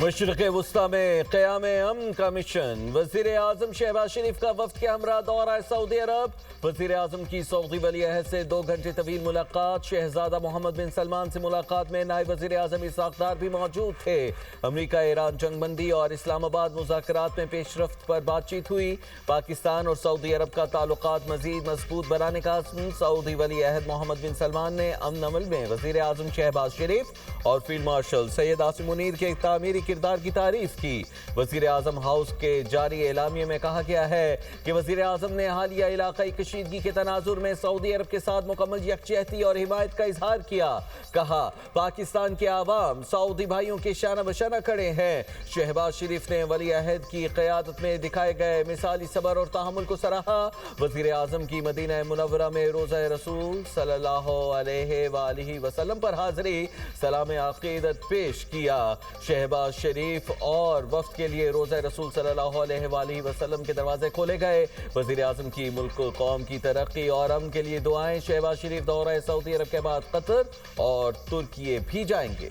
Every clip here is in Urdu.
مشرق وسطی میں قیام امن کا مشن، وزیر اعظم شہباز شریف کا وفد کے ہمراہ دورہ سعودی عرب۔ وزیر اعظم کی سعودی ولی عہد سے 2 گھنٹے طویل ملاقات، شہزادہ محمد بن سلمان سے ملاقات میں نائب وزیر اعظم اسحاق ڈار بھی موجود تھے۔ امریکہ ایران جنگ بندی اور اسلام آباد مذاکرات میں پیش رفت پر بات چیت ہوئی۔ پاکستان اور سعودی عرب کا تعلقات مزید مضبوط بنانے کا عزم، سعودی ولی عہد محمد بن سلمان نے امن عمل میں وزیر اعظم شہباز شریف اور فیلڈ مارشل سید عاصم منیر کے تعمیری کردار کی تعریف کی۔ وزیر اعظم ہاؤس کے جاری اعلامیے میں کہا گیا ہے کہ وزیر اعظم نے حالیہ علاقائی کشیدگی کے تناظر میں سعودی عرب کے ساتھ مکمل یکجہتی اور حمایت کا اظہار کیا۔ کہا پاکستان کے عوام سعودی بھائیوں کے شانہ بشانہ کھڑے ہیں۔ شہباز شریف نے ولی عہد کی قیادت میں دکھائے گئے مثالی صبر اور تحمل کو سراہا۔ وزیر اعظم کی مدینہ منورہ میں روضہ رسول صلی اللہ علیہ وآلہ وسلم پر حاضری، سلام عقیدت پیش کیا۔ شہباز شریف اور وفد کے لیے روضہ رسول صلی اللہ علیہ وآلہ وسلم کے دروازے کھولے گئے۔ وزیر اعظم کی ملک و قوم کی ترقی اور امن کے لیے دعائیں۔ شہباز شریف دورہ سعودی عرب کے بعد قطر اور ترکی بھی جائیں گے۔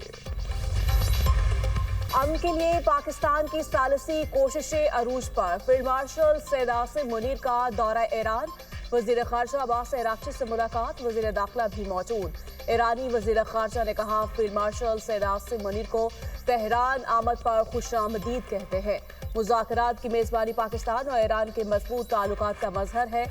امن کے لیے پاکستان کی ثالثی کوششیں عروج پر، فیلڈ مارشل سید عاصم منیر کا دورہ ایران، وزیر خارجہ عباس عراقچی سے ملاقات، وزیر داخلہ بھی موجود۔ ایرانی وزیر خارجہ نے کہا فیلڈ مارشل سید عاصم منیر کو تہران آمد پر خوش آمدید کہتے ہیں۔ مذاکرات کی میزبانی پاکستان اور ایران کے مضبوط تعلقات کا مظہر ہے۔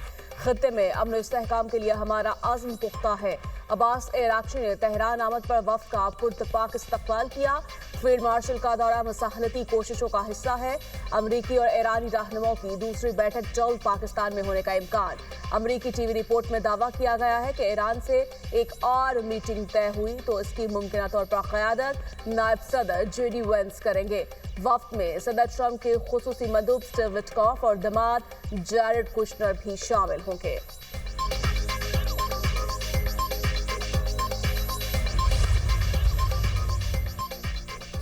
خطے میں امن و استحکام کے لیے ہمارا عزم پختہ ہے۔ عباس عراقچی نے تہران آمد پر وفد کا پرتپاک استقبال کیا۔ فیلڈ مارشل کا دورہ مساحلتی کوششوں کا حصہ ہے۔ امریکی اور ایرانی رہنماؤں کی دوسری بیٹھک جلد پاکستان میں ہونے کا امکان۔ امریکی ٹی وی رپورٹ میں دعویٰ کیا گیا ہے کہ ایران سے ایک اور میٹنگ طے ہوئی تو اس کی ممکنہ طور پر قیادت نائب صدر جے ڈی وینس کریں گے۔ وفد میں صدر ٹرمپ کے خصوصی مندوب سٹیو وٹکاف اور داماد جیرڈ کشنر بھی شامل ہوں گے۔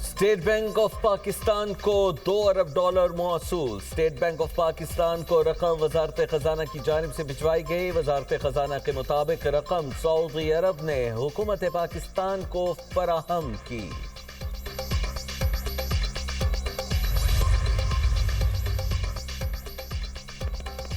اسٹیٹ بینک آف پاکستان کو $2 ارب موصول۔ اسٹیٹ بینک آف پاکستان کو رقم وزارت خزانہ کی جانب سے بھجوائی گئی۔ وزارت خزانہ کے مطابق رقم سعودی عرب نے حکومت پاکستان کو فراہم کی۔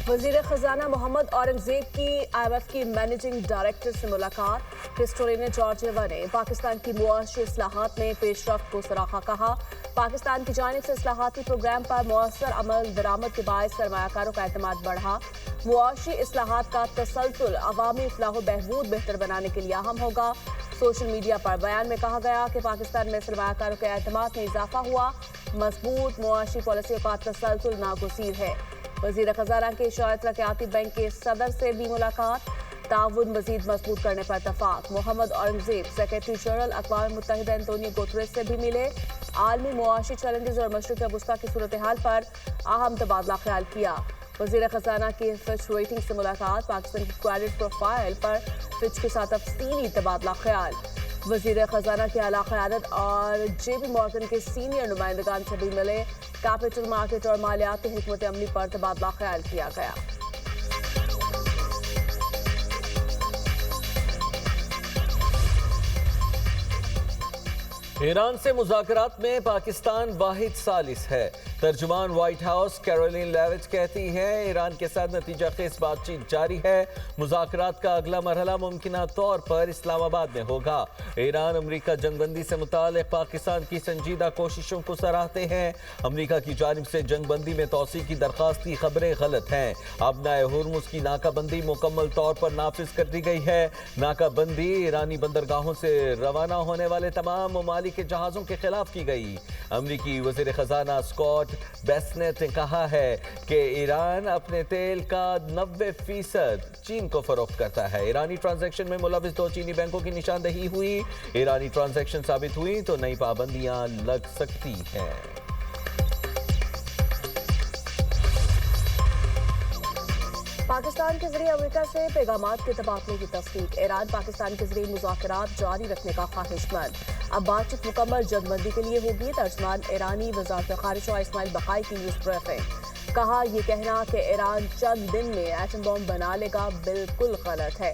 وزیر خزانہ محمد اورنگزیب کی IMF کی مینیجنگ ڈائریکٹر سے ملاقات، کرسٹولینا جارجیوا نے پاکستان کی معاشی اصلاحات میں پیش رفت کو سراہا۔ کہا پاکستان کی جانب سے اصلاحاتی پروگرام پر مؤثر عمل درآمد کے باعث سرمایہ کاروں کا اعتماد بڑھا۔ معاشی اصلاحات کا تسلسل عوامی فلاح و بہبود بہتر بنانے کے لیے اہم ہوگا۔ سوشل میڈیا پر بیان میں کہا گیا کہ پاکستان میں سرمایہ کاروں کے اعتماد میں اضافہ ہوا۔ مضبوط معاشی پالیسیوں کا تسلسل ناگزیر ہے۔ وزیر خزانہ کے اشارہ ترقیاتی بینک کے صدر سے بھی ملاقات، تعاون مزید مضبوط کرنے پر اتفاق۔ محمد اورنگزیب سیکرٹری جنرل اقوام متحدہ انتونیو گوتریس سے بھی ملے۔ عالمی معاشی چیلنجز اور مشرق وسطیٰ کی صورتحال پر اہم تبادلہ خیال کیا۔ وزیر خزانہ کی فچ ریٹنگ سے ملاقات، پاکستان کی کریڈٹ پروفائل پر فچ کے ساتھ تفصیلی تبادلہ خیال۔ وزیر خزانہ کی اعلیٰ قیادت اور جے پی مورگن کے سینئر نمائندگان سے بھی ملے۔ کیپٹل مارکیٹ اور مالیاتی حکمت عملی پر تبادلہ خیال کیا گیا۔ ایران سے مذاکرات میں پاکستان واحد ثالث ہے۔ ترجمان وائٹ ہاؤس کیرولین لیوٹ کہتی ہیں ایران کے ساتھ نتیجہ خیز بات چیت جاری ہے۔ مذاکرات کا اگلا مرحلہ ممکنہ طور پر اسلام آباد میں ہوگا۔ ایران امریکہ جنگ بندی سے متعلق پاکستان کی سنجیدہ کوششوں کو سراہتے ہیں۔ امریکہ کی جانب سے جنگ بندی میں توسیع کی درخواست کی خبریں غلط ہیں۔ ابنائے ہرمز کی ناکہ بندی مکمل طور پر نافذ کر دی گئی ہے۔ ناکہ بندی ایرانی بندرگاہوں سے روانہ ہونے والے تمام ممالک کے جہازوں کے خلاف کی گئی۔ امریکی وزیر خزانہ اسکاٹ بیسنٹ نے کہا ہے کہ ایران اپنے تیل کا 90% چین کو فروخت کرتا ہے۔ ایرانی ٹرانزیکشن میں ملوث 2 چینی بینکوں کی نشاندہی ہوئی۔ ایرانی ٹرانزیکشن ثابت ہوئی تو نئی پابندیاں لگ سکتی ہیں۔ پاکستان کے ذریعے امریکہ سے پیغامات کے تبادلے کی تصدیق، ایران پاکستان کے ذریعے مذاکرات جاری رکھنے کا خواہش مند۔ اب بات چیت مکمل جنگ بندی کے لیے ہوگی۔ ترجمان ایرانی وزارت خارجہ اسماعیل بقائی کی نیوز بریفنگ۔ کہا یہ کہنا کہ ایران چند دن میں ایٹم بم بنا لے گا بالکل غلط ہے۔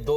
2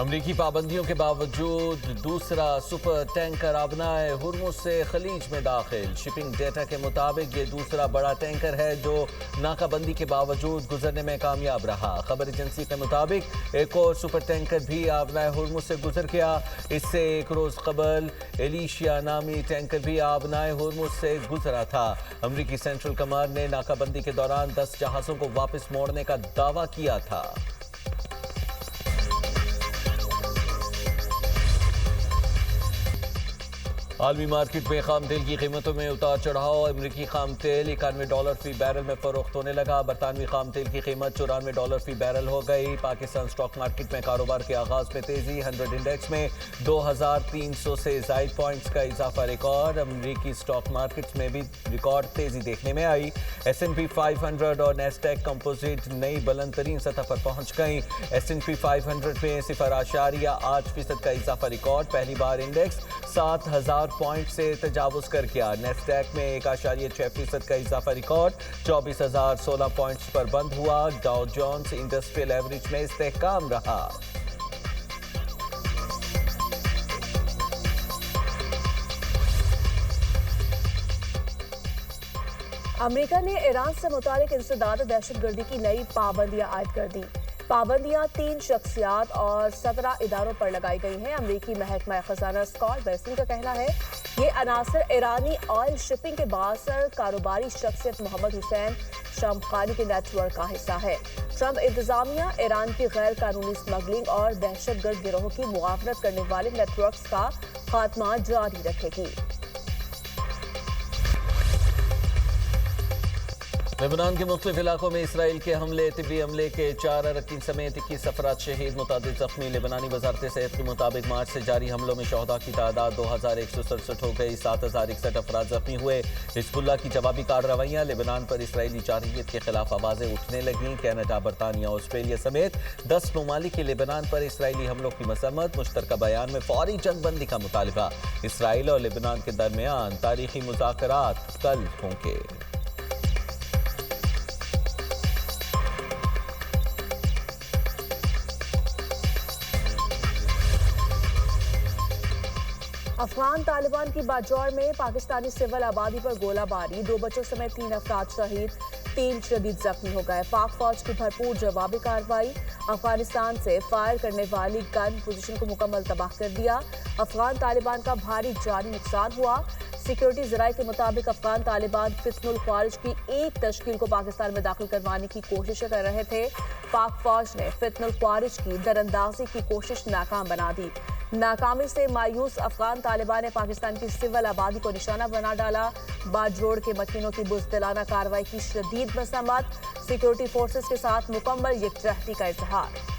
امریکی پابندیوں کے باوجود دوسرا سپر ٹینکر آبنائے ہرمز سے خلیج میں داخل. شپنگ ڈیٹا کے مطابق یہ دوسرا بڑا ٹینکر ہے جو ناکہ بندی کے باوجود گزرنے میں کامیاب رہا. خبر ایجنسی کے مطابق ایک اور سپر ٹینکر بھی آبنائے ہرمز سے گزر گیا. اس سے ایک روز قبل ایلیشیا نامی ٹینکر بھی آبنائے ہرمز سے گزرا تھا. امریکی سینٹرل کمانڈ نے ناکہ بندی کے دوران 10 جہازوں کو واپس موڑنے کا دعویٰ کیا تھا. عالمی مارکیٹ میں خام تیل کی قیمتوں میں اتار چڑھاؤ. امریکی خام تیل $91 فی بیرل میں فروخت ہونے لگا. برطانوی خام تیل کی قیمت $94 فی بیرل ہو گئی. پاکستان سٹاک مارکیٹ میں کاروبار کے آغاز میں تیزی. 100 انڈیکس میں 2300 سے زائد پوائنٹس کا اضافہ ریکارڈ. امریکی سٹاک مارکیٹس میں بھی ریکارڈ تیزی دیکھنے میں آئی. S&P 500 اور نیسڈیک کمپوزٹ نئی بلند ترین سطح پر پہنچ گئیں. S&P 500 میں 0.8% کا اضافہ ریکارڈ. پہلی بار انڈیکس 7000 پوائنٹ سے تجاوز کر گیا. نیسڈیک میں 1.6% کا اضافہ ریکارڈ 24,016 پوائنٹس پر بند ہوا. ڈاؤ جونز انڈسٹریل ایوریج میں استحکام رہا. امریکہ نے ایران سے متعلق انسداد دہشت گردی کی نئی پابندیاں عائد کر دی. پابندیاں 3 شخصیات اور 17 اداروں پر لگائی گئی ہیں. امریکی محکمہ خزانہ اسکاٹ بیسن کا کہنا ہے یہ عناصر ایرانی آئل شپنگ کے بااثر کاروباری شخصیت محمد حسین شامخانی کے نیٹ ورک کا حصہ ہے. ٹرمپ انتظامیہ ایران کی غیر قانونی اسمگلنگ اور دہشت گرد گروہوں کی معاونت کرنے والے نیٹ ورکس کا خاتمہ جاری رکھے گی. لبنان کے مختلف علاقوں میں اسرائیل کے حملے. طبی عملے کے 4 ارکین سمیت 21 افراد شہید، متعدد زخمی. لبنانی وزارت صحت کے مطابق مارچ سے جاری حملوں میں شہداء کی تعداد 2167 ہو گئی. 7061 افراد زخمی ہوئے. حزب اللہ کی جوابی کارروائیاں. لبنان پر اسرائیلی جارحیت کے خلاف آوازیں اٹھنے لگیں. کینیڈا، برطانیہ، آسٹریلیا سمیت 10 ممالک کی لبنان پر اسرائیلی حملوں کی مذمت. مشترکہ بیان میں فوری جنگ بندی کا مطالبہ. اسرائیل اور لبنان کے درمیان تاریخی مذاکرات کل ہوں گے. افغان طالبان کی باجوڑ میں پاکستانی سول آبادی پر گولہ باری. 2 بچوں سمیت 3 افراد شہید، 3 شدید زخمی ہو گئے. پاک فوج کی بھرپور جوابی کارروائی. افغانستان سے فائر کرنے والی گن پوزیشن کو مکمل تباہ کر دیا. افغان طالبان کا بھاری جانی نقصان ہوا. سیکیورٹی ذرائع کے مطابق افغان طالبان فتن الخوارج کی ایک تشکیل کو پاکستان میں داخل کروانے کی کوششیں کر رہے تھے. پاک فوج نے فتن الخوارج کی دراندازی کی کوشش ناکام بنا دی. ناکامی سے مایوس افغان طالبان نے پاکستان کی سول آبادی کو نشانہ بنا ڈالا. باجوڑ کے مکینوں کی بزدلانہ کارروائی کی شدید مذمت. سیکیورٹی فورسز کے ساتھ مکمل یکجہتی کا اظہار.